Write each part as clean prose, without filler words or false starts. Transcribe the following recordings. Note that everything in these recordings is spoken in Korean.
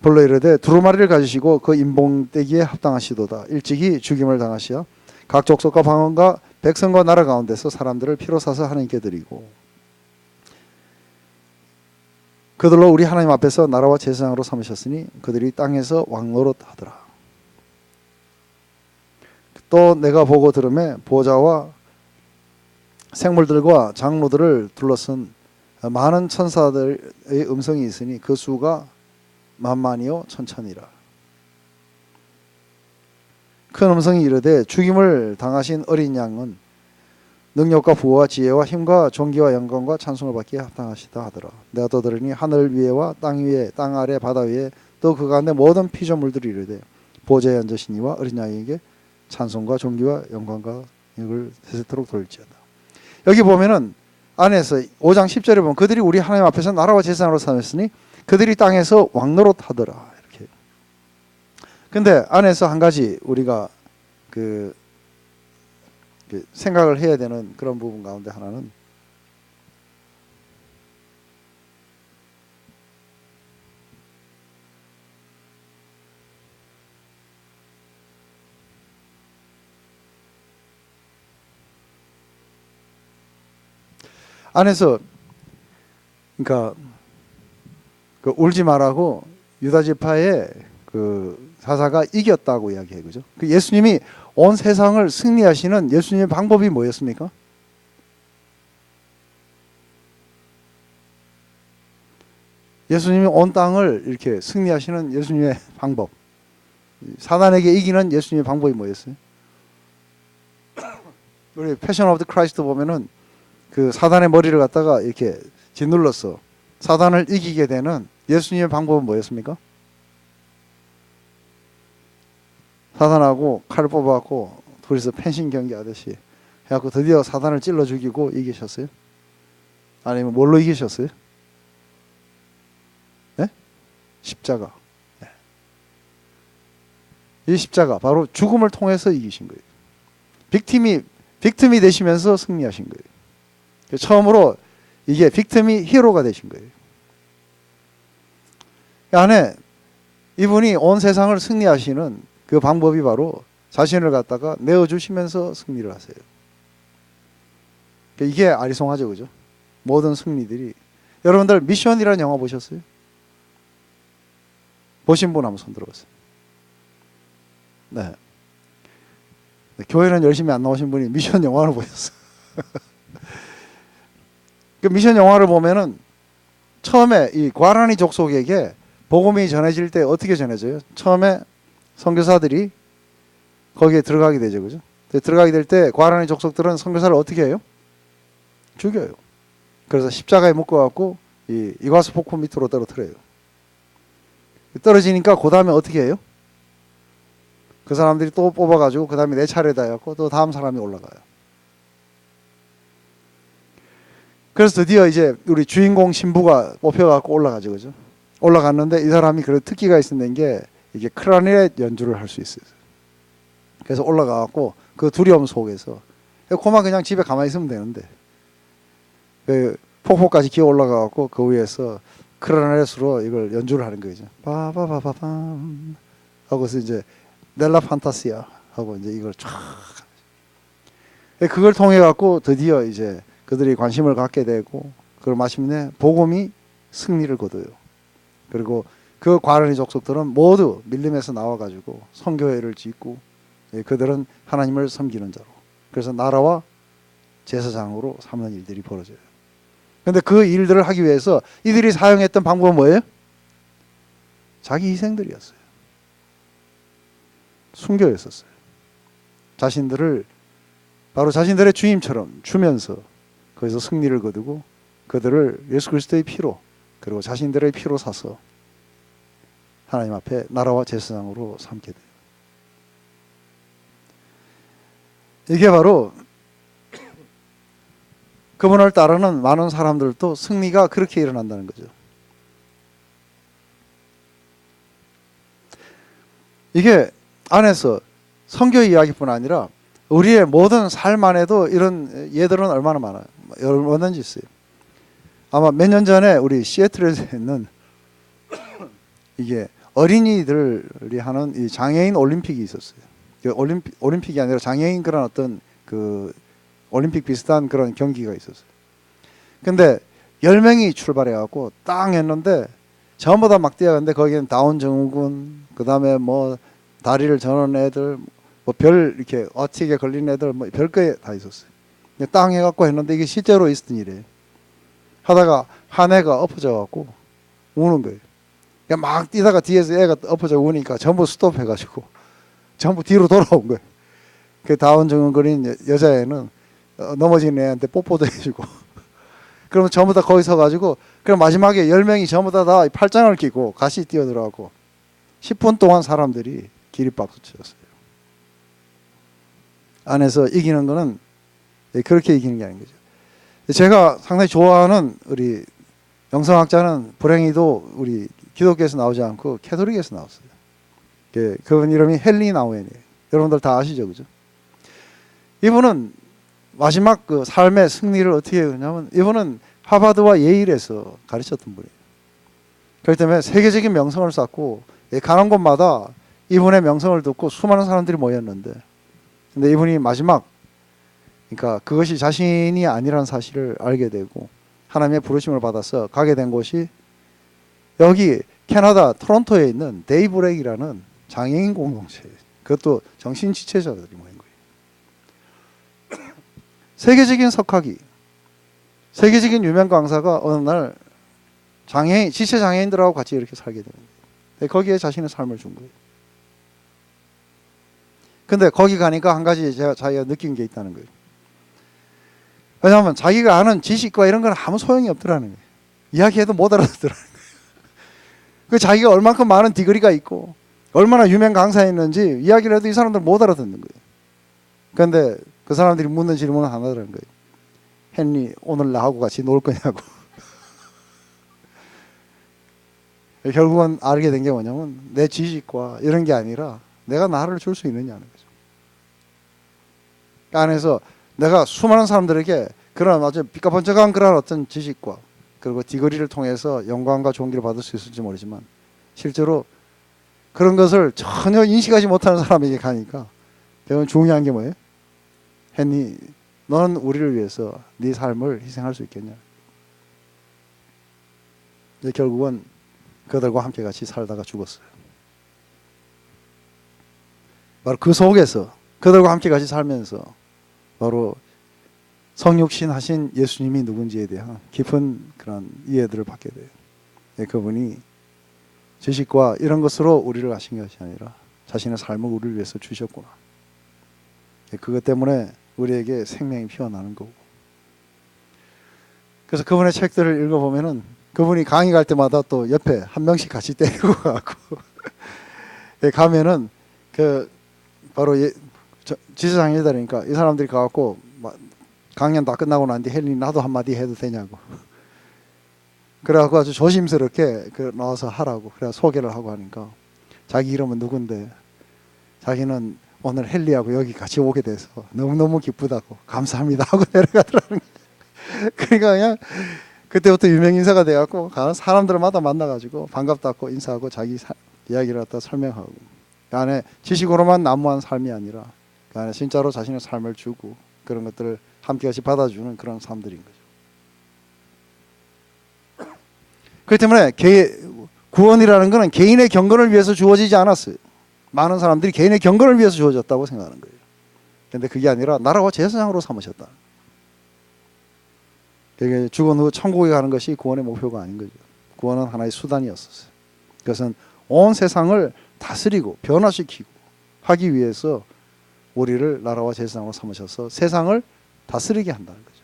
벌로 이르되 두루마리를 가지시고 그 인봉떼기에 합당하시도다. 일찍이 죽임을 당하시어 각 족속과 방언과 백성과 나라 가운데서 사람들을 피로 사서 하나님께 드리고 그들로 우리 하나님 앞에서 나라와 제사장으로 삼으셨으니 그들이 땅에서 왕노릇 하더라. 또 내가 보고 들음에 보좌와 생물들과 장로들을 둘러쓴 많은 천사들의 음성이 있으니 그 수가 만만이요 천천이라. 큰 음성이 이르되 죽임을 당하신 어린 양은 능력과 부와 지혜와 힘과 존귀와 영광과 찬송을 받기에 합당하시다 하더라. 내가 또 들으니 하늘 위에와 땅 위에 땅 아래 바다 위에 또 그 가운데 모든 피조물들이 이르되 보좌에 앉으신 이와 어린 양에게 찬송과 존귀와 영광과 이걸 세세토록 돌릴지어다. 여기 보면은 안에서 5장 10절에 보면 그들이 우리 하나님 앞에서 나라와 제사장으로 삼았으니 그들이 땅에서 왕노릇 하더라. 이렇게. 근데 안에서 한 가지 우리가 그 생각을 해야 되는 그런 부분 가운데 하나는 안에서 그러니까 그 울지 말라고 유다 지파의 그 사사가 이겼다고 이야기해요. 그죠? 그 예수님이 온 세상을 승리하시는 예수님의 방법이 뭐였습니까? 예수님이 온 땅을 이렇게 승리하시는 예수님의 방법. 사단에게 이기는 예수님의 방법이 뭐였어요? 우리 패션 오브 더 크라이스트 보면은 그 사단의 머리를 갖다가 이렇게 짓눌러서 사단을 이기게 되는 예수님의 방법은 뭐였습니까? 사단하고 칼을 뽑아갖고 둘이서 펜싱 경기 하듯이 해갖고 드디어 사단을 찔러 죽이고 이기셨어요? 아니면 뭘로 이기셨어요? 네? 십자가. 네. 이 십자가 바로 죽음을 통해서 이기신 거예요. 빅팀이 되시면서 승리하신 거예요. 처음으로 이게 빅팀이 히어로가 되신 거예요. 그 안에 이분이 온 세상을 승리하시는 그 방법이 바로 자신을 갖다가 내어주시면서 승리를 하세요. 이게 아리송하죠, 그죠? 모든 승리들이. 여러분들 미션이라는 영화 보셨어요? 보신 분 한번 손 들어보세요. 네. 교회는 열심히 안 나오신 분이 미션 영화를 보셨어요. 그 미션 영화를 보면은 처음에 이 과라니 족속에게 복음이 전해질 때 어떻게 전해져요? 처음에 선교사들이 거기에 들어가게 되죠, 그죠? 들어가게 될 때 과라니 족속들은 선교사를 어떻게 해요? 죽여요. 그래서 십자가에 묶어갖고 이 이과수 폭포 밑으로 떨어뜨려요. 떨어지니까 그 다음에 어떻게 해요? 그 사람들이 또 뽑아가지고 그 다음에 내 차례다 해갖고 또 다음 사람이 올라가요. 그래서 드디어 이제 우리 주인공 신부가 뽑혀갖고 올라가죠, 그죠? 올라갔는데 이 사람이 그런 특기가 있었는 게 이게 클라리넷 연주를 할 수 있어요. 그래서 올라가갖고 그 두려움 속에서 그만 그냥 집에 가만히 있으면 되는데 그 폭포까지 기어 올라가갖고 그 위에서 클라리넷으로 이걸 연주를 하는 거죠. 바바바바밤 하고서 이제 넬라 판타시아 하고 이제 이걸 쫙 그걸 통해 갖고 드디어 이제 그들이 관심을 갖게 되고 그걸 마침내 복음이 승리를 거둬요. 그리고 그 과라니 족속들은 모두 밀림에서 나와가지고 선교회를 짓고 그들은 하나님을 섬기는 자로 그래서 나라와 제사장으로 삼는 일들이 벌어져요. 그런데 그 일들을 하기 위해서 이들이 사용했던 방법은 뭐예요? 자기 희생들이었어요. 순교였었어요. 자신들을 바로 자신들의 주임처럼 주면서 거기서 승리를 거두고 그들을 예수 그리스도의 피로 그리고 자신들의 피로 사서 하나님 앞에 나라와 제사장으로 삼게 돼요. 이게 바로 그분을 따르는 많은 사람들도 승리가 그렇게 일어난다는 거죠. 이게 안에서 선교 이야기뿐 아니라 우리의 모든 삶 안에도 이런 예들은 얼마나 많아요. 얼마든지 있어요. 아마 몇 년 전에 우리 시애틀에서 있는 이게 어린이들이 하는 이 장애인 올림픽이 있었어요. 올림픽이 아니라 장애인 그런 어떤 그 올림픽 비슷한 그런 경기가 있었어요. 근데 10명이 출발해갖고 땅 했는데 전부 다 막 뛰어갔는데 거기는 다운 증후군, 그 다음에 뭐 다리를 저는 애들, 뭐 별 이렇게 어치게 걸린 애들, 뭐 별거에 다 있었어요. 땅 해갖고 했는데 이게 실제로 있었던 일이에요. 하다가 한 애가 엎어져갖고 우는 거예요. 그러니까 막 뛰다가 뒤에서 애가 엎어져 우니까 전부 스톱해가지고 전부 뒤로 돌아온 거예요. 그 다운 증후군 걸린 여자애는 넘어진 애한테 뽀뽀도 해주고 그러면 전부 다 거기 서가지고 그럼 마지막에 10명이 전부 다 팔짱을 끼고 같이 뛰어들어가고 10분 동안 사람들이 기립박수 쳤어요. 안에서 이기는 거는 그렇게 이기는 게 아닌 거죠. 제가 상당히 좋아하는 우리 영성학자는 불행히도 우리 기독교에서 나오지 않고 캐톨릭에서 나왔어요. 그분 이름이 헨리 나우엔이에요. 여러분들 다 아시죠, 그죠? 이분은 마지막 그 삶의 승리를 어떻게 했냐면 이분은 하버드와 예일에서 가르쳤던 분이에요. 그렇기 때문에 세계적인 명성을 쌓고 가는 곳마다 이분의 명성을 듣고 수많은 사람들이 모였는데, 근데 이분이 마지막, 그러니까 그것이 자신이 아니라는 사실을 알게 되고 하나님의 부르심을 받아서 가게 된 곳이 여기 캐나다 토론토에 있는 데이브렉이라는 장애인 공동체예요. 그것도 정신지체자들이 모인 거예요. 세계적인 석학이, 세계적인 유명 강사가 어느 날 장애인, 지체 장애인들하고 같이 이렇게 살게 되는 거예요. 거기에 자신의 삶을 준 거예요. 근데 거기 가니까 한 가지 자기가 느낀 게 있다는 거예요. 왜냐하면 자기가 아는 지식과 이런 건 아무 소용이 없더라는 거예요. 이야기해도 못 알아듣더라는 거예요. 그 자기가 얼만큼 많은 디그리가 있고 얼마나 유명 강사였는지 이야기를 해도 이 사람들 못 알아듣는 거예요. 그런데 그 사람들이 묻는 질문은 하나더라는 거예요. 헨리, 오늘 나하고 같이 놀 거냐고. 결국은 알게 된 게 뭐냐면 내 지식과 이런 게 아니라 내가 나를 줄 수 있느냐는 거죠. 그 안에서 내가 수많은 사람들에게 그런 아주 삐까번쩍한 그런 어떤 지식과 그리고 디그리를 통해서 영광과 존귀를 받을 수 있을지 모르지만 실제로 그런 것을 전혀 인식하지 못하는 사람에게 가니까 결국은 중요한 게 뭐예요? 헨리, 너는 우리를 위해서 네 삶을 희생할 수 있겠냐? 결국은 그들과 함께 같이 살다가 죽었어요. 바로 그 속에서 그들과 함께 같이 살면서 바로 성육신 하신 예수님이 누군지에 대한 깊은 그런 이해들을 받게 돼요. 그분이 지식과 이런 것으로 우리를 하신 것이 아니라 자신의 삶을 우리를 위해서 주셨구나. 그것 때문에 우리에게 생명이 피어나는 거고. 그래서 그분의 책들을 읽어보면은 그분이 강의 갈 때마다 또 옆에 한 명씩 같이 데리고 가고 가면은 그 바로 지체장애자니까 이 사람들이 가갖고 강연 다 끝나고 난 뒤 헨리 나도 한마디 해도 되냐고. 그래갖고 아주 조심스럽게 나와서 하라고. 그래 소개를 하고 하니까 자기 이름은 누군데 자기는 오늘 헨리하고 여기 같이 오게 돼서 너무너무 기쁘다고 감사합니다 하고 내려가더라는 거예요. 그러니까 그냥 그때부터 유명 인사가 돼갖고 가는 사람들마다 만나가지고 반갑다고 인사하고 자기 이야기를 갖다 설명하고 그 안에 지식으로만 난무한 삶이 아니라 그 안에 진짜로 자신의 삶을 주고 그런 것들을 함께 같이 받아주는 그런 삶들인 거죠. 그렇기 때문에 구원이라는 것은 개인의 경건을 위해서 주어지지 않았어요. 많은 사람들이 개인의 경건을 위해서 주어졌다고 생각하는 거예요. 그런데 그게 아니라 나라와 제사장으로 삼으셨다. 그게 죽은 후 천국에 가는 것이 구원의 목표가 아닌 거죠. 구원은 하나의 수단이었었어요. 그것은 온 세상을 다스리고 변화시키고 하기 위해서 우리를 나라와 제사장으로 삼으셔서 세상을 다스리게 한다는 거죠.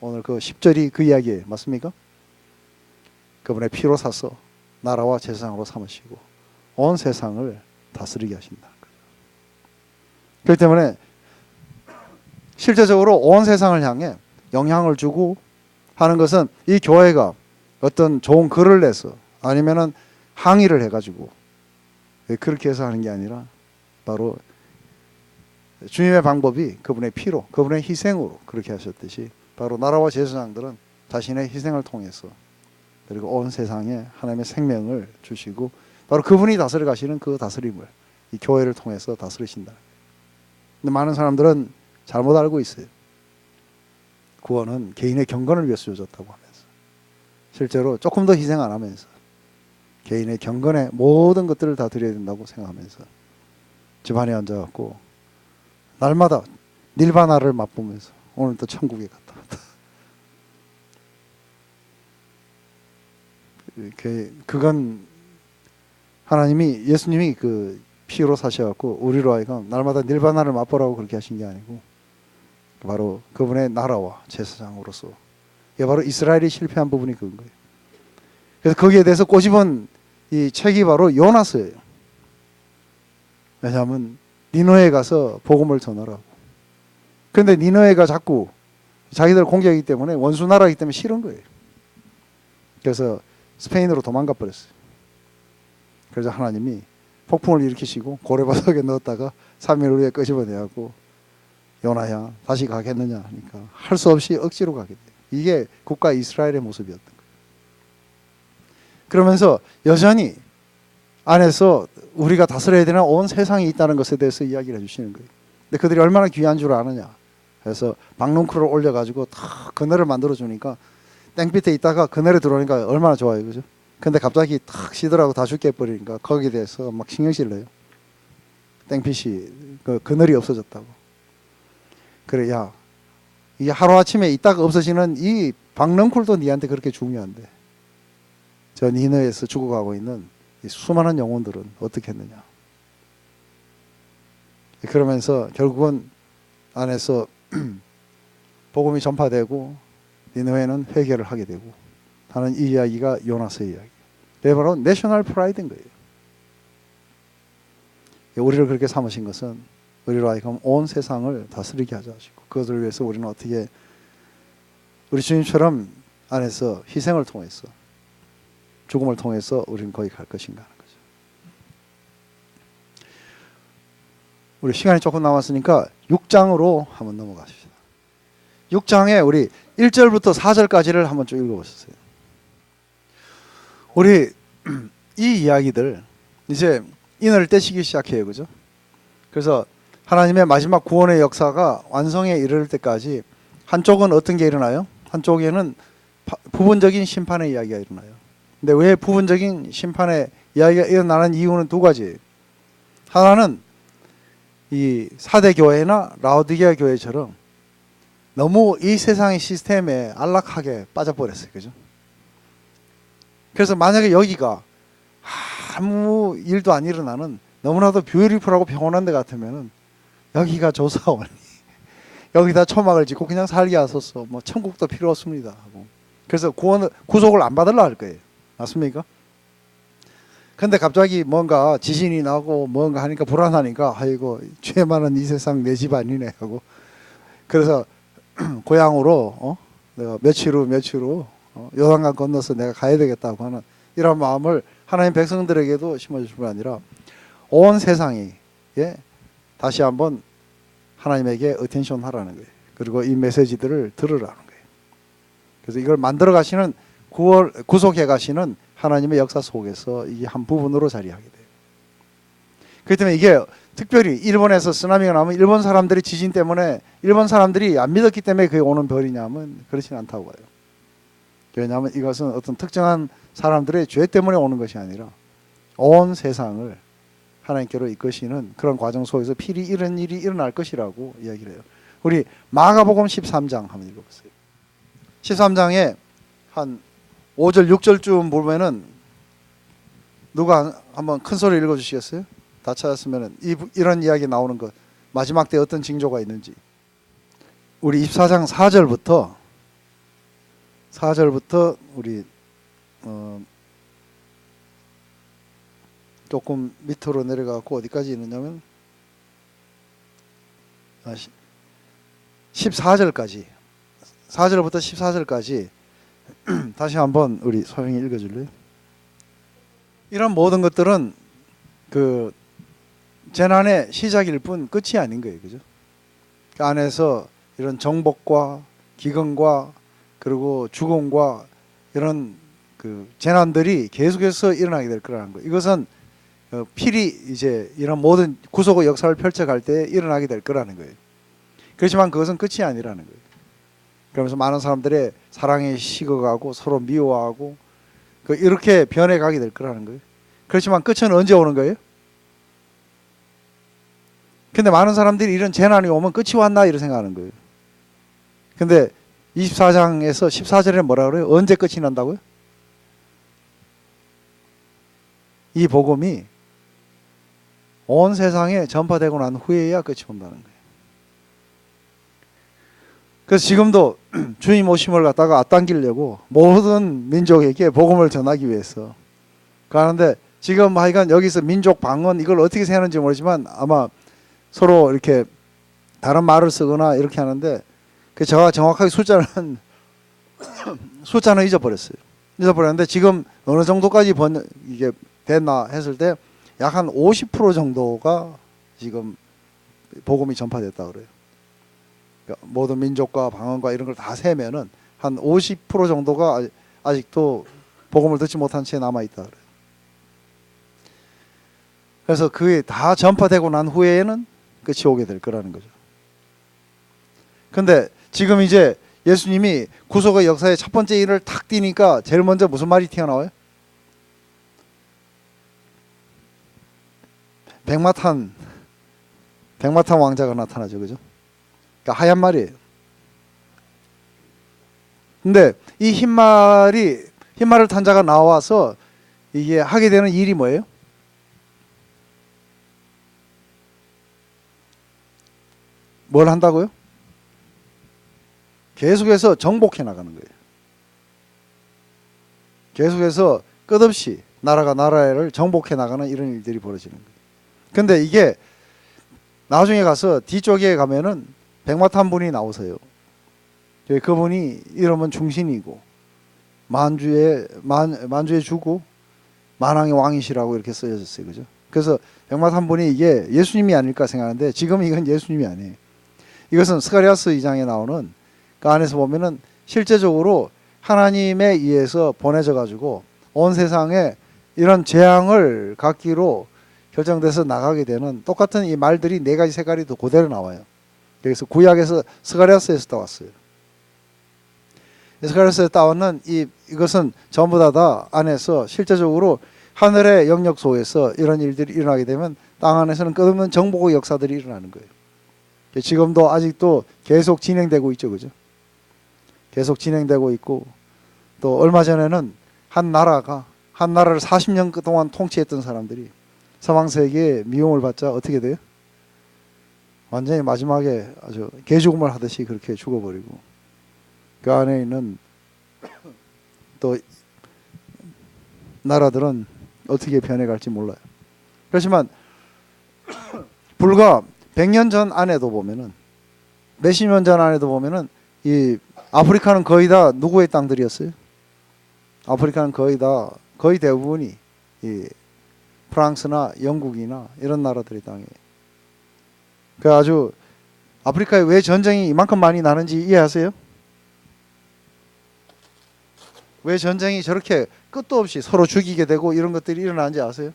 오늘 그 10절이 그 이야기예요. 맞습니까? 그분의 피로 사서 나라와 제사장으로 삼으시고 온 세상을 다스리게 하신다는 거죠. 그렇기 때문에 실제적으로 온 세상을 향해 영향을 주고 하는 것은 이 교회가 어떤 좋은 글을 내서 아니면은 항의를 해가지고 그렇게 해서 하는 게 아니라 바로 주님의 방법이 그분의 피로, 그분의 희생으로 그렇게 하셨듯이 바로 나라와 제사장들은 자신의 희생을 통해서 그리고 온 세상에 하나님의 생명을 주시고 바로 그분이 다스려 가시는 그 다스림을 이 교회를 통해서 다스리신다. 근데 많은 사람들은 잘못 알고 있어요. 구원은 개인의 경건을 위해서 주어졌다고 하면서 실제로 조금 더 희생 안 하면서 개인의 경건에 모든 것들을 다 드려야 된다고 생각하면서 집안에 앉아갖고 날마다 닐바나를 맛보면서 오늘 또 천국에 갔다 왔다. 그건 하나님이 예수님이 그 피로 사셔갖고 우리로 하여금 날마다 닐바나를 맛보라고 그렇게 하신 게 아니고 바로 그분의 나라와 제사장으로서 이게 바로 이스라엘이 실패한 부분이 그런 거예요. 그래서 거기에 대해서 꼬집은 이 책이 바로 요나서예요. 왜냐하면 니느웨에 가서 복음을 전하라고. 그런데 니느웨가 자꾸 자기들 공격이기 때문에 원수 나라이기 때문에 싫은 거예요. 그래서 스페인으로 도망가 버렸어요. 그래서 하나님이 폭풍을 일으키시고 고래바닥에 넣었다가 3일 후에 끄집어내고 요나야 다시 가겠느냐 하니까 할 수 없이 억지로 가게 돼요. 이게 국가 이스라엘의 모습이었던 거예요. 그러면서 여전히 안에서 우리가 다스려야 되는 온 세상이 있다는 것에 대해서 이야기를 해주시는 거예요. 근데 그들이 얼마나 귀한 줄 아느냐. 그래서 박농크를 올려가지고 탁 그늘을 만들어주니까 땡빛에 있다가 그늘에 들어오니까 얼마나 좋아요. 그죠? 근데 갑자기 탁 쉬더라고 다 죽게 해버리니까 거기에 대해서 막 신경질 내요. 땡빛이 그늘이 없어졌다고. 그래, 야, 이게 하루아침에 있다가 없어지는 이 박넝쿨도 니한테 그렇게 중요한데 저 니느웨에서 죽어가고 있는 이 수많은 영혼들은 어떻게 했느냐. 그러면서 결국은 안에서 복음이 전파되고 니느웨는 회개를 하게 되고 하는 이 이야기가 요나서의 이야기. 이게 바로 내셔널 프라이드인 거예요. 우리를 그렇게 삼으신 것은 우리로 하여금 온 세상을 다스리게 하자 하시고 그것을 위해서 우리는 어떻게 우리 주님처럼 안에서 희생을 통해서 죽음을 통해서 우리는 거기 갈 것인가 하는 거죠. 우리 시간이 조금 남았으니까 6장으로 한번 넘어가십시다. 6장에 우리 1절부터 4절까지를 한번 쭉 읽어보셨어요. 우리 이 이야기들 이제 인을 떼시기 시작해요. 그죠? 그래서 하나님의 마지막 구원의 역사가 완성에 이를 때까지 한쪽은 어떤 게 일어나요? 한쪽에는 부분적인 심판의 이야기가 일어나요. 근데 왜 부분적인 심판의 이야기가 일어나는 이유는 두 가지예요. 하나는 이 사대 교회나 라오디게아 교회처럼 너무 이 세상의 시스템에 안락하게 빠져버렸어요. 그죠? 그래서 만약에 여기가 아무 일도 안 일어나는 너무나도 뷰티풀하고 평온한 데 같으면은 여기가 조사원이 여기다 초막을 짓고 그냥 살게 하소서 뭐 천국도 필요 없습니다 하고 그래서 구속을 안 받으려 할 거예요. 맞습니까? 근데 갑자기 뭔가 지진이 나고 뭔가 하니까 불안하니까 아이고 죄 많은 이 세상 내 집 아니네 하고 그래서 고향으로 내가 며칠 후 요단강 건너서 내가 가야 되겠다고 하는 이런 마음을 하나님 백성들에게도 심어줄 뿐 아니라 온 세상이 다시 한번 하나님에게 어텐션 하라는 거예요. 그리고 이 메시지들을 들으라는 거예요. 그래서 이걸 만들어 가시는 구속해 가시는 하나님의 역사 속에서 이게 한 부분으로 자리하게 돼요. 그렇기 때문에 이게 특별히 일본에서 쓰나미가 나면 일본 사람들이 지진 때문에 일본 사람들이 안 믿었기 때문에 그게 오는 벌이냐면 그렇진 않다고 봐요. 왜냐하면 이것은 어떤 특정한 사람들의 죄 때문에 오는 것이 아니라 온 세상을 하나님께로 이끄시는 그런 과정 속에서 필히 이런 일이 일어날 것이라고 이야기를 해요. 우리 마가복음 13장 한번 읽어보세요. 13장에 한 5절 6절쯤 보면은 누가 한번 큰 소리 읽어주시겠어요? 다 찾았으면은 이런 이야기 나오는 것 마지막 때 어떤 징조가 있는지 우리 24장 4절부터 우리 조금 밑으로 내려가고 어디까지 있느냐면 14절까지 4절부터 14절까지 다시 한번 우리 소영이 읽어줄래요? 이런 모든 것들은 그 재난의 시작일 뿐 끝이 아닌 거예요. 그죠? 그 안에서 이런 정복과 기근과 그리고 죽음과 이런 그 재난들이 계속해서 일어나게 될 거라는 거예요. 이것은 필히 이제 이런 모든 구속의 역사를 펼쳐갈 때 일어나게 될 거라는 거예요. 그렇지만 그것은 끝이 아니라는 거예요. 그러면서 많은 사람들의 사랑에 식어가고 서로 미워하고 이렇게 변해가게 될 거라는 거예요. 그렇지만 끝은 언제 오는 거예요? 근데 많은 사람들이 이런 재난이 오면 끝이 왔나 이렇게 생각하는 거예요. 근데 24장에서 14절에 뭐라 그래요? 언제 끝이 난다고요? 이 복음이 온 세상에 전파되고 난 후에야 끝이 온다는 거예요. 그래서 지금도 주님 오심을 갖다가 앞당기려고 모든 민족에게 복음을 전하기 위해서 가는데, 지금 하여간 여기서 민족 방언 이걸 어떻게 세는지 모르지만 아마 서로 이렇게 다른 말을 쓰거나 이렇게 하는데, 제가 정확하게 숫자는 잊어버렸어요. 잊어버렸는데 지금 어느 정도까지 이게 됐나 했을 때 약 한 50% 정도가 지금 복음이 전파됐다 그래요. 그러니까 모든 민족과 방언과 이런 걸 다 세면은 한 50% 정도가 아직도 복음을 듣지 못한 채 남아 있다 그래요. 그래서 그게 다 전파되고 난 후에는 끝이 오게 될 거라는 거죠. 근데 지금 이제 예수님이 구속의 역사의 첫 번째 일을 탁 뛰니까 제일 먼저 무슨 말이 튀어나와요? 백마탄 왕자가 나타나죠. 그죠? 그러니까 하얀 말이에요. 근데 이 흰말을 탄 자가 나와서 이게 하게 되는 일이 뭐예요? 뭘 한다고요? 계속해서 정복해 나가는 거예요. 계속해서 끝없이 나라가 나라를 정복해 나가는 이런 일들이 벌어지는 거예요. 근데 이게 나중에 가서 뒤쪽에 가면은 백마탄 분이 나오세요. 그분이 이름은 충신이고 만주의 주고 만왕의 왕이시라고 이렇게 쓰여졌어요. 그죠? 그래서 백마탄 분이 이게 예수님이 아닐까 생각하는데 지금 이건 예수님이 아니에요. 이것은 스가랴서 2장에 나오는 그 안에서 보면은 실제적으로 하나님에 의해서 보내져 가지고 온 세상에 이런 재앙을 갖기로 결정돼서 나가게 되는 똑같은 이 말들이 네 가지 색깔이 또 그대로 나와요. 그래서 구약에서 스가랴서에서 따왔어요. 스가랴서에서 따왔는 이것은 전부 다 안에서 실제적으로 하늘의 영역 속에서 이런 일들이 일어나게 되면 땅 안에서는 끝없는 정복의 역사들이 일어나는 거예요. 지금도 아직도 계속 진행되고 있죠. 그죠? 계속 진행되고 있고, 또 얼마 전에는 한 나라를 40년 동안 통치했던 사람들이 서방세계에 미움을 받자 어떻게 돼요? 완전히 마지막에 아주 개죽음을 하듯이 그렇게 죽어버리고, 그 안에 있는 또 나라들은 어떻게 변해갈지 몰라요. 그렇지만 불과 100년 전 안에도 보면은, 몇십 년 전 안에도 보면은 이 아프리카는 거의 다 누구의 땅들이었어요? 아프리카는 거의 대부분이 이 프랑스나 영국이나 이런 나라들의 땅이에요. 그 아주 아프리카에 왜 전쟁이 이만큼 많이 나는지 이해하세요? 왜 전쟁이 저렇게 끝도 없이 서로 죽이게 되고 이런 것들이 일어나는지 아세요?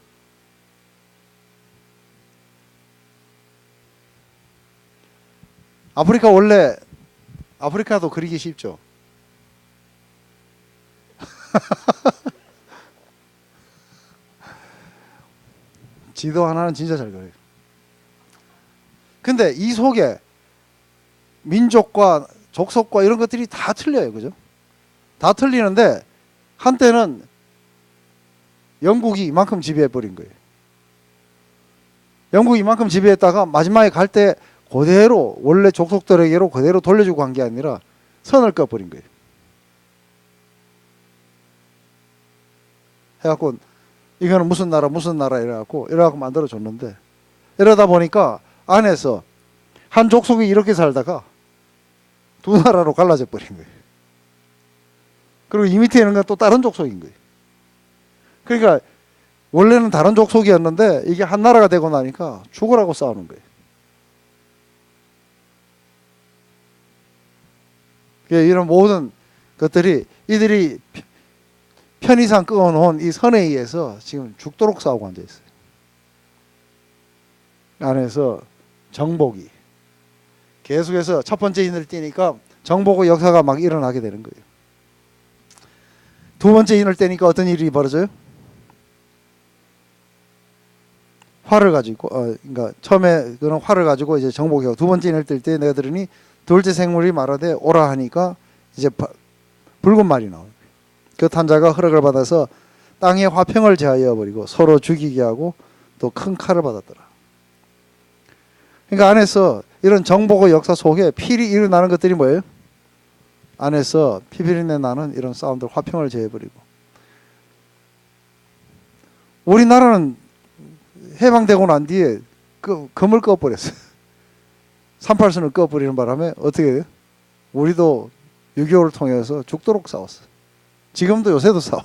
아프리카도 그리기 쉽죠. 지도 하나는 진짜 잘 그려요. 근데 이 속에 민족과 족속과 이런 것들이 다 틀려요. 그죠? 다 틀리는데 한때는 영국이 이만큼 지배해버린 거예요. 영국이 이만큼 지배했다가 마지막에 갈 때 그대로 원래 족속들에게로 그대로 돌려주고 간 게 아니라 선을 꺼버린 거예요. 해갖고 이거는 무슨 나라 이래갖고 만들어줬는데, 이러다 보니까 안에서 한 족속이 이렇게 살다가 두 나라로 갈라져 버린 거예요. 그리고 이 밑에 있는 건 또 다른 족속인 거예요. 그러니까 원래는 다른 족속이었는데 이게 한 나라가 되고 나니까 죽으라고 싸우는 거예요. 이런 모든 것들이 이들이 편의상 끊어놓은 이 선에 의해서 지금 죽도록 싸우고 앉아있어요. 안에서 정복이 계속해서 첫 번째 인을 띄니까 정복의 역사가 막 일어나게 되는 거예요. 두 번째 인을 떼니까 어떤 일이 벌어져요? 활을 가지고 그러니까 처음에 그런 활을 가지고 이제 정복해요. 두 번째 인을 뗄 때 내가 들으니 둘째 생물이 말하되 오라 하니까 이제 붉은 말이 나와요. 그 탄자가 허락을 받아서 땅에 화평을 제하여 버리고 서로 죽이게 하고 또 큰 칼을 받았더라. 그러니까 안에서 이런 정복의 역사 속에 필히 일어나는 것들이 뭐예요? 안에서 피비린내 나는 이런 싸움들, 화평을 제해버리고. 우리나라는 해방되고 난 뒤에 그 금을 꺼버렸어요. 38선을 꺼버리는 바람에 어떻게 돼요? 우리도 6.25를 통해서 죽도록 싸웠어요. 지금도 요새도 싸워.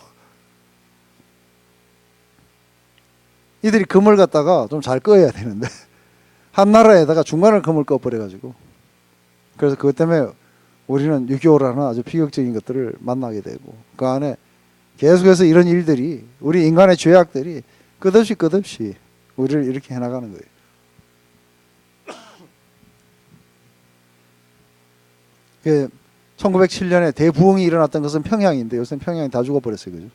이들이 금을 갖다가 좀 잘 꺼야 되는데 한 나라에다가 중간을 금을 꺼버려가지고, 그래서 그것 때문에 우리는 6.25라는 아주 비극적인 것들을 만나게 되고, 그 안에 계속해서 이런 일들이, 우리 인간의 죄악들이 끝없이 우리를 이렇게 해나가는 거예요. 1907년에 대부흥이 일어났던 것은 평양인데 요새는 평양이 다 죽어버렸어요. 그죠?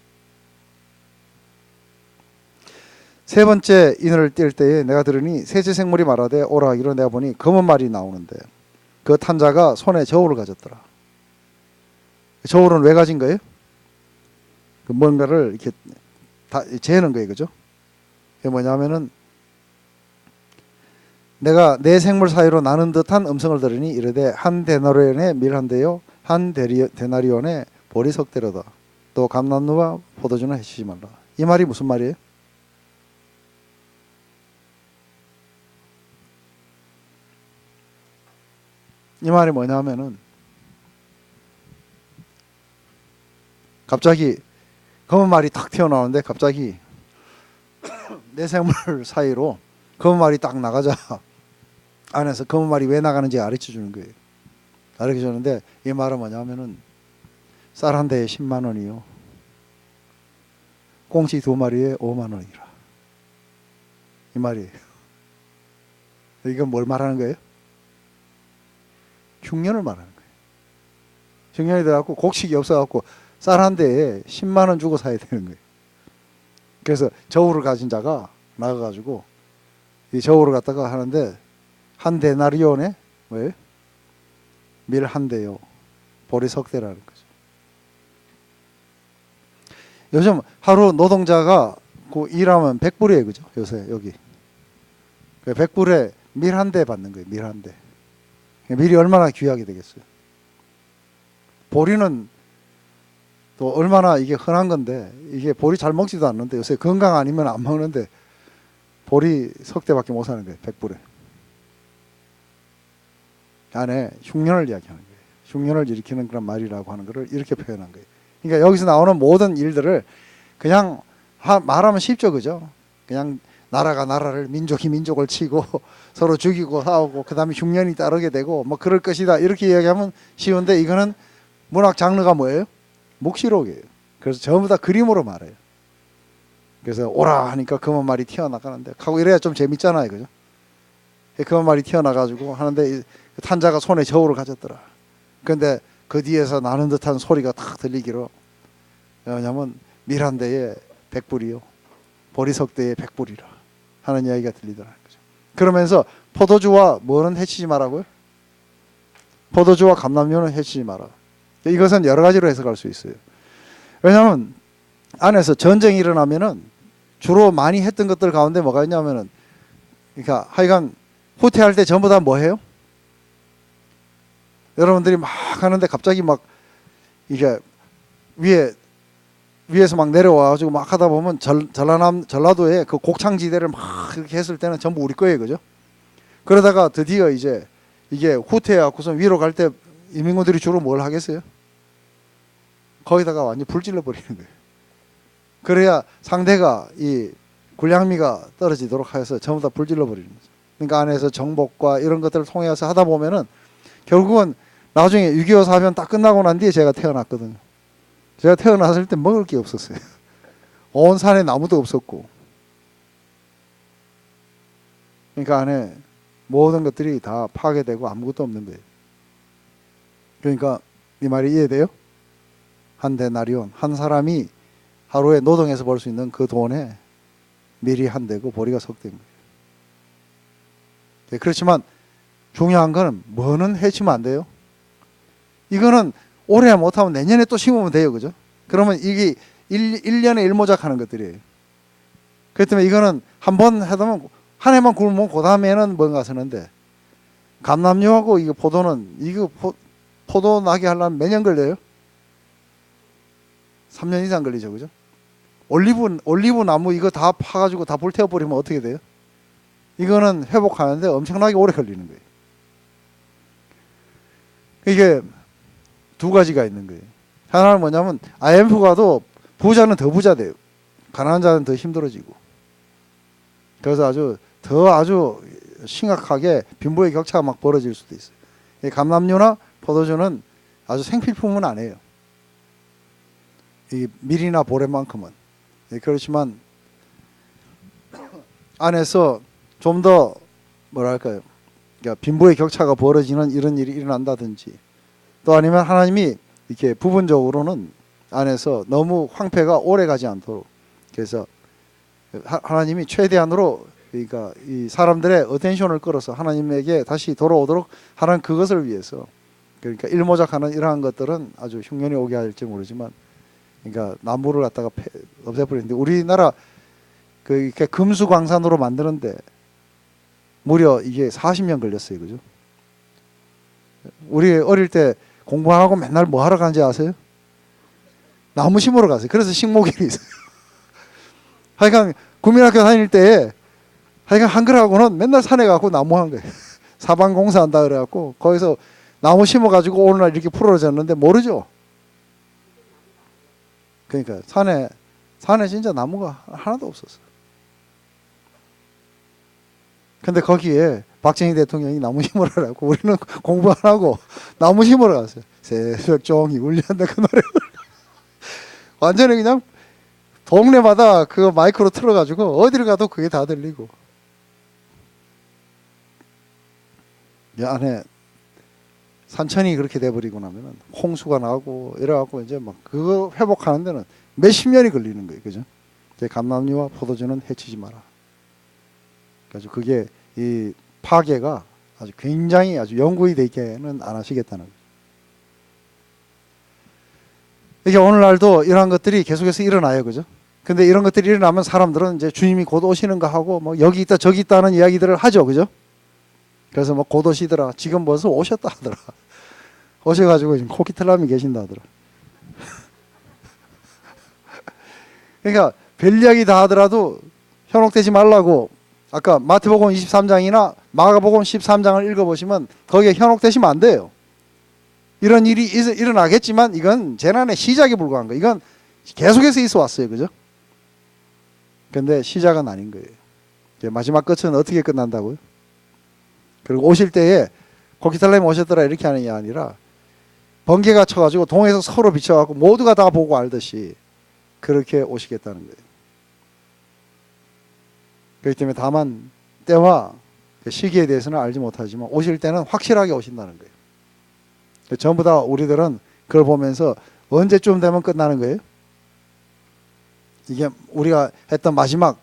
세 번째 인을 뗄 때에 내가 들으니 셋째 생물이 말하되 오라 하기로 내가 보니 검은 말이 나오는데 그 탄자가 손에 저울을 가졌더라. 저울은 왜 가진 거예요? 그 뭔가를 이렇게 다 재는 거예요. 그죠? 그게 뭐냐면은 내가 네 생물 사이로 나눈 듯한 음성을 들으니 이르되 한 데나리온에 밀 한 대요 한 데나리온에 보리 석 대로다. 또 감람류와 포도주는 해치지 말라. 이 말이 무슨 말이에요? 이 말이 뭐냐면은 갑자기 검은 말이 탁 튀어나오는데 갑자기 네 생물 사이로 검은 말이 딱 나가자 안에서 검은 말이 왜 나가는지 가르쳐 주는 거예요. 가르쳐 주는데 이 말은 뭐냐면은 쌀 한 대에 10만 원이요. 꽁치 두 마리에 5만 원이라. 이 말이에요. 이건 뭘 말하는 거예요? 흉년을 말하는 거예요. 흉년이 돼갖고 곡식이 없어갖고 쌀 한 대에 10만 원 주고 사야 되는 거예요. 그래서 저울을 가진 자가 나가가지고 이 저울을 갖다가 하는데 한 데나리온에 뭐예요? 밀 한 대요. 보리 석 대라는 거죠. 요즘 하루 노동자가 그 일하면 100불이에요. 그죠? 요새 여기 100불에 밀 한 대 받는 거예요. 밀 한 대. 밀이 얼마나 귀하게 되겠어요. 보리는 또 얼마나 이게 흔한 건데 이게 보리 잘 먹지도 않는데 요새 건강 아니면 안 먹는데 보리 석 대밖에 못 사는 거예요. 100불에. 안에 흉년을 이야기하는 거예요. 흉년을 일으키는 그런 말이라고 하는 것을 이렇게 표현한 거예요. 그러니까 여기서 나오는 모든 일들을 그냥 말하면 쉽죠. 그죠? 그냥 나라가 나라를, 민족이 민족을 치고 서로 죽이고 싸우고 그 다음에 흉년이 따르게 되고 뭐 그럴 것이다 이렇게 이야기하면 쉬운데 이거는 문학 장르가 뭐예요? 묵시록이에요. 그래서 전부 다 그림으로 말해요. 그래서 오라 하니까 검은 말이 튀어나가는데 하고 이래야 좀 재밌잖아요. 그죠? 검은 말이 튀어나가지고 하는데 탄자가 손에 저울을 가졌더라. 그런데 그 뒤에서 나는 듯한 소리가 탁 들리기로, 왜냐하면 밀 한 대에 100불이요 보리 석 대에 100불이라 하는 이야기가 들리더라는 거죠. 그러면서 포도주와 뭐는 해치지 말라고요? 포도주와 감람류는 해치지 마라. 이것은 여러 가지로 해석할 수 있어요. 왜냐하면 안에서 전쟁이 일어나면은 주로 많이 했던 것들 가운데 뭐가 있냐면은, 그러니까 하여간 후퇴할 때 전부 다 뭐 해요? 여러분들이 막 하는데 갑자기 막 이게 위에서 막 내려와가지고 막 하다 보면 전라도에 그 곡창지대를 막 이렇게 했을 때는 전부 우리 거예요. 그죠? 그러다가 드디어 이제 이게 후퇴해갖고서 위로 갈 때 인민군들이 주로 뭘 하겠어요? 거기다가 완전 불질러 버리는 거예요. 그래야 상대가 이 군량미가 떨어지도록 해서 전부 다 불질러 버리는 거죠. 그러니까 안에서 정복과 이런 것들을 통해서 하다 보면은 결국은 나중에 6.25 사변 딱 끝나고 난 뒤에 제가 태어났거든요. 제가 태어났을 때 먹을 게 없었어요. 온 산에 나무도 없었고. 그러니까 안에 모든 것들이 다 파괴되고 아무것도 없는 거예요. 그러니까 이 말이 이해돼요? 한 데나리온, 한 사람이 하루에 노동해서 벌 수 있는 그 돈에 밀이 한 대고 보리가 석 대인 거예요. 그렇지만 중요한 거는 뭐는 해치면 안 돼요. 이거는 올해 못하면 내년에 또 심으면 돼요. 그죠? 그러면 이게 1년에 일모작 하는 것들이에요. 그렇기 때문에 이거는 한 번 해두면 한 해만 굶으면 그 다음에는 뭔가 쓰는데, 감남류하고 이거 포도는, 이거 포도 나게 하려면 몇 년 걸려요? 3년 이상 걸리죠. 그죠? 올리브 나무 이거 다 파가지고 다 불태워버리면 어떻게 돼요? 이거는 회복하는데 엄청나게 오래 걸리는 거예요. 이게 두 가지가 있는 거예요. 하나는 뭐냐면 IMF가 도 부자는 더 부자 돼요. 가난한 자는 더 힘들어지고. 그래서 아주 심각하게 빈부의 격차가 막 벌어질 수도 있어요. 감람류나 포도주는 아주 생필품은 아니에요. 이 밀이나 보레만큼은. 그렇지만 안에서 좀 더 뭐랄까요, 그러니까 빈부의 격차가 벌어지는 이런 일이 일어난다든지, 또 아니면 하나님이 이렇게 부분적으로는 안에서 너무 황폐가 오래 가지 않도록, 그래서 하나님이 최대한으로, 그러니까 이 사람들의 어텐션을 끌어서 하나님에게 다시 돌아오도록 하는 그것을 위해서, 그러니까 일모작하는 이러한 것들은 아주 흉년이 오게 할지 모르지만, 그러니까 나무를 갖다가 없애버리는데, 우리나라 이렇게 금수광산으로 만드는데 무려 이게 40년 걸렸어요. 그죠? 우리 어릴 때 공부하고 맨날 뭐 하러 가는지 아세요? 나무 심으러 갔어요. 그래서 식목일이 있어요. 하여간 국민학교 다닐 때 하여간 한글하고는 맨날 산에 가고 나무 한 거예요. 사방공사 한다 그래갖고 거기서 나무 심어가지고 오늘날 이렇게 풀어졌는데 모르죠? 그러니까 산에 진짜 나무가 하나도 없었어요. 근데 거기에 박정희 대통령이 나무 심으라고, 우리는 공부 안 하고 나무 심으러 갔어요. 새벽 종이 울렸는데 그 노래 완전히 그냥 동네마다 그 마이크로 틀어가지고 어디를 가도 그게 다 들리고. 이 안에 산천이 그렇게 돼버리고 나면은 홍수가 나고 이래갖고 이제 막 그거 회복하는 데는 몇십 년이 걸리는 거예요. 그죠? 감람류와 포도주는 해치지 마라. 그래서 그게 이 파괴가 아주 굉장히 아주 영구히 되게는 안 하시겠다는 거예요. 이게 오늘날도 이러한 것들이 계속해서 일어나요. 그죠? 근데 이런 것들이 일어나면 사람들은 이제 주님이 곧 오시는가 하고 뭐 여기 있다 저기 있다는 이야기들을 하죠. 그죠? 그래서 뭐 곧 오시더라. 지금 벌써 오셨다 하더라. 오셔가지고 지금 코키틀람이 계신다 하더라. 그러니까 별 이야기 다 하더라도 현혹되지 말라고, 아까 마태복음 23장이나 마가복음 13장을 읽어보시면 거기에 현혹되시면 안 돼요. 이런 일이 일어나겠지만 이건 재난의 시작에 불과한 거예요. 이건 계속해서 있어 왔어요. 그죠? 근데 시작은 아닌 거예요. 마지막 끝은 어떻게 끝난다고요? 그리고 오실 때에 코키탈렘 오셨더라 이렇게 하는 게 아니라 번개가 쳐가지고 동에서 서로 비춰갖고 모두가 다 보고 알듯이 그렇게 오시겠다는 거예요. 그렇기 때문에 다만 때와 시기에 대해서는 알지 못하지만 오실 때는 확실하게 오신다는 거예요. 전부 다 우리들은 그걸 보면서 언제쯤 되면 끝나는 거예요? 이게 우리가 했던 마지막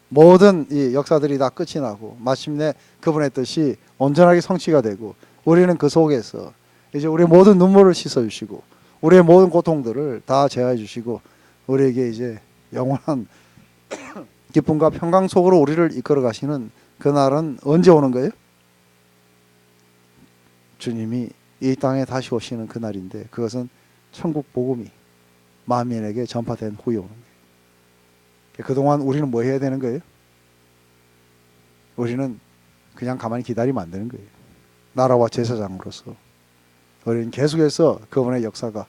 모든 이 역사들이 다 끝이 나고 마침내 그분의 뜻이 온전하게 성취가 되고 우리는 그 속에서 이제 우리의 모든 눈물을 씻어주시고 우리의 모든 고통들을 다 제어해 주시고 우리에게 이제 영원한 기쁨과 평강 속으로 우리를 이끌어 가시는 그날은 언제 오는 거예요? 주님이 이 땅에 다시 오시는 그날인데, 그것은 천국 복음이 만민에게 전파된 후에 오는 거예요. 그동안 우리는 뭐 해야 되는 거예요? 우리는 그냥 가만히 기다리면 안 되는 거예요. 나라와 제사장으로서 우리는 계속해서 그분의 역사가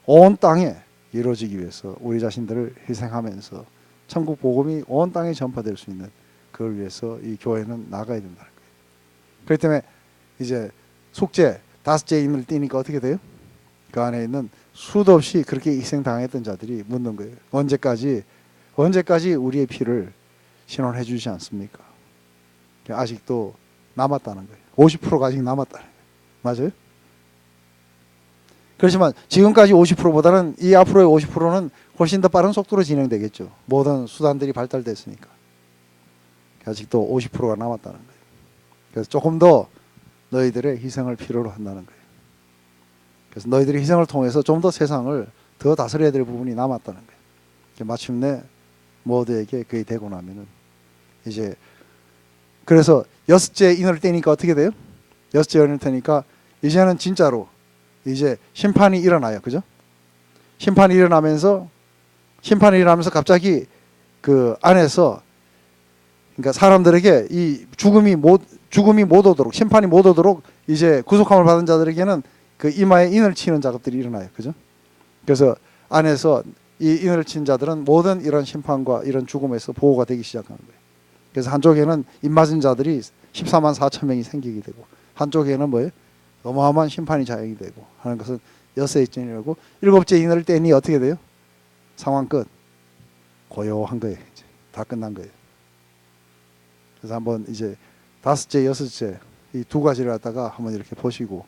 온 땅에 이루어지기 위해서 우리 자신들을 희생하면서 천국 복음이 온 땅에 전파될 수 있는, 그걸 위해서 이 교회는 나가야 된다는 거예요. 그렇기 때문에 이제 숙제 5째 인을 띄니까 어떻게 돼요? 그 안에 있는 수도 없이 그렇게 희생당했던 자들이 묻는 거예요. 언제까지 우리의 피를 신원해 주지 않습니까? 아직도 남았다는 거예요. 50%가 아직 남았다는 거예요. 맞아요? 그렇지만 지금까지 50%보다는 이 앞으로의 50%는 훨씬 더 빠른 속도로 진행되겠죠. 모든 수단들이 발달됐으니까. 아직도 50%가 남았다는 거예요. 그래서 조금 더 너희들의 희생을 필요로 한다는 거예요. 그래서 너희들의 희생을 통해서 좀 더 세상을 더 다스려야 될 부분이 남았다는 거예요. 마침내 모두에게 그게 되고 나면은 이제 그래서 여섯째 인을 떼니까 어떻게 돼요? 여섯째 인을 떼니까 이제는 진짜로 이제 심판이 일어나요. 그죠? 심판이 일어나면서 갑자기 그 안에서 그러니까 사람들에게 이 죽음이 못 오도록 심판이 못 오도록 이제 구속함을 받은 자들에게는 그 이마에 인을 치는 작업들이 일어나요. 그죠? 그래서 안에서 이 인을 친 자들은 모든 이런 심판과 이런 죽음에서 보호가 되기 시작하는 거예요. 그래서 한쪽에는 인 맞은 자들이 14만 4천 명이 생기게 되고 한쪽에는 뭐예요? 어마어마한 심판이 자행이 되고 하는 것은 여섯째 인이라고. 일곱째 인을 떼니 어떻게 돼요? 상황 끝. 고요한 거예요. 이제 다 끝난 거예요. 그래서 한번 이제 다섯째, 여섯째 이 두 가지를 갖다가 한번 이렇게 보시고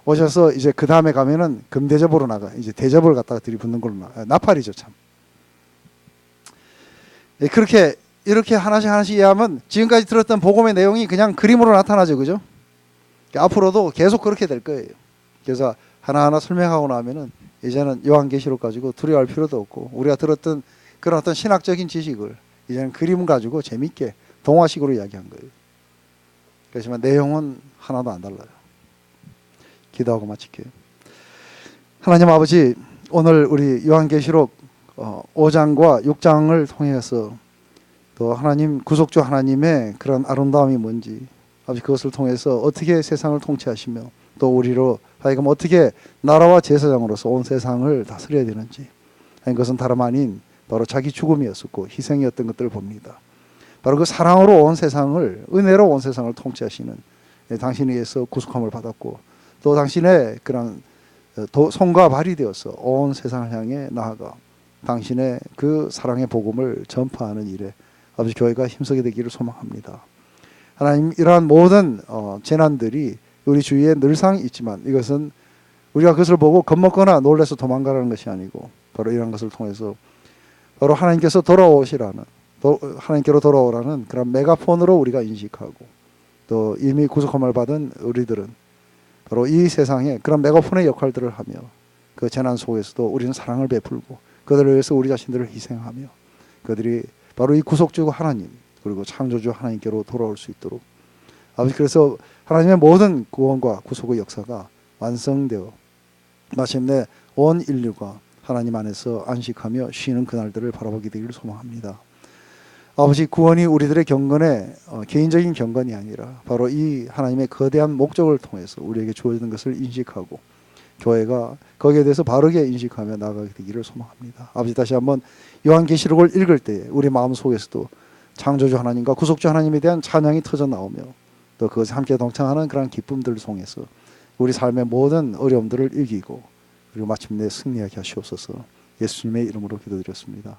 오셔서 이제 그 다음에 가면은 금대접으로 나가. 이제 대접을 갖다가 들이붓는 걸로 나팔이죠 참. 예, 그렇게 이렇게 하나씩 이해하면 지금까지 들었던 복음의 내용이 그냥 그림으로 나타나죠, 그죠? 앞으로도 계속 그렇게 될 거예요. 그래서 하나하나 설명하고 나면은 이제는 요한계시록 가지고 두려워할 필요도 없고 우리가 들었던 그런 어떤 신학적인 지식을 이제는 그림 가지고 재밌게 동화식으로 이야기한 거예요. 그렇지만 내용은 하나도 안 달라요. 기도하고 마칠게요. 하나님 아버지, 오늘 우리 요한계시록 5장과 6장을 통해서 또 하나님 구속주 하나님의 그런 아름다움이 뭔지 아버지 그것을 통해서 어떻게 세상을 통치하시며 또 우리로 하여금 어떻게 나라와 제사장으로서 온 세상을 다스려야 되는지 그것은 다름 아닌 바로 자기 죽음이었었고 희생이었던 것들을 봅니다. 바로 그 사랑으로 온 세상을 은혜로 온 세상을 통치하시는 당신에 의해서 구속함을 받았고 또 당신의 그런 손과 발이 되어서 온 세상을 향해 나아가 당신의 그 사랑의 복음을 전파하는 일에 아버지 교회가 힘쓰게 되기를 소망합니다. 하나님 이러한 모든 재난들이 우리 주위에 늘상 있지만 이것은 우리가 그것을 보고 겁먹거나 놀라서 도망가라는 것이 아니고 바로 이런 것을 통해서 바로 하나님께서 하나님께로 돌아오라는 그런 메가폰으로 우리가 인식하고 또 이미 구속함을 받은 우리들은 바로 이 세상에 그런 메가폰의 역할들을 하며 그 재난 속에서도 우리는 사랑을 베풀고 그들을 위해서 우리 자신들을 희생하며 그들이 바로 이 구속주 하나님 그리고 창조주 하나님께로 돌아올 수 있도록 아버지 그래서 하나님의 모든 구원과 구속의 역사가 완성되어 마침내 온 인류가 하나님 안에서 안식하며 쉬는 그날들을 바라보게 되기를 소망합니다. 아버지 구원이 우리들의 경건에 개인적인 경건이 아니라 바로 이 하나님의 거대한 목적을 통해서 우리에게 주어지는 것을 인식하고 교회가 거기에 대해서 바르게 인식하며 나아가게 되기를 소망합니다. 아버지 다시 한번 요한계시록을 읽을 때 우리 마음속에서도 창조주 하나님과 구속주 하나님에 대한 찬양이 터져 나오며 또 그것에 함께 동참하는 그런 기쁨들을 통해서 우리 삶의 모든 어려움들을 이기고 그리고 마침내 승리하게 하시옵소서. 예수님의 이름으로 기도드렸습니다.